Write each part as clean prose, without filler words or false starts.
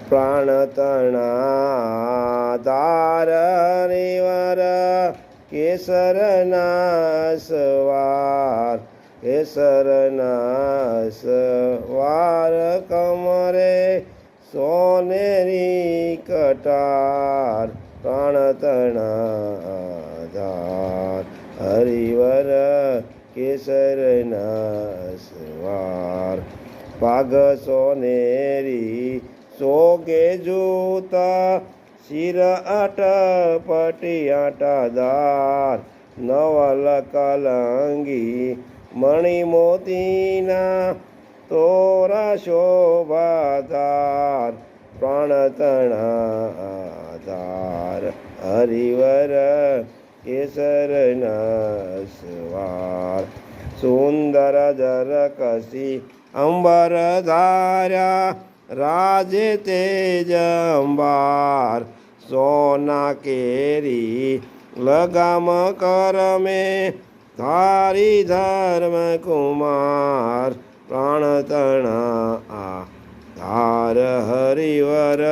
પ્રાણ તણા તાર હરિવર કેસરના સવાર કેસરના સવાર કમરે સોનેરી કટાર પ્રાણ તણા ધાર હરિવર કેસરના સવાર પાઘ સોનેરી સોગે જૂતા શિર અટપટી આટાદાર નવલ કલંગી મણિ મોતીના તોરા શોભાધાર પ્રાણ તણાધાર હરિવર કેસરના સવાર સુંદર જર કસી અંબર ધાર્યા રાજે તેજ અંબાર સોના કેરી લગામ કરમે ધારી ધર્મ કુમાર પ્રાણ તણા ધાર હરિવર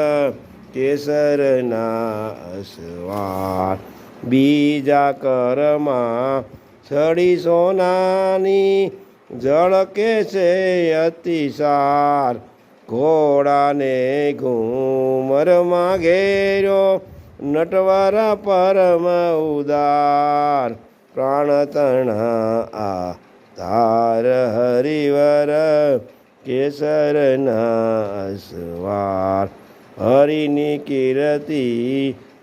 કેસરના સવાર બીજા કરમાં છડી સોનાની ઝળકે છે અતિસાર ઘોડાને ઘૂમરમાં ઘેર્યો નટવર પરમ ઉદાર પ્રાણ તણા ધાર હરિવર કેસરના સવાર હરિની કીર્તિ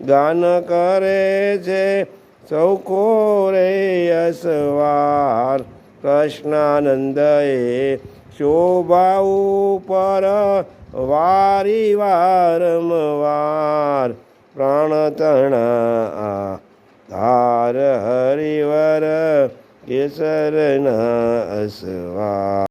ગાન કરે છે સૌ કોરે અસવાર કૃષ્ણાનંદએ શોભા ઉપર વારી વારંવાર પ્રાણ તણા ધાર હરિવર કેસરના સવાર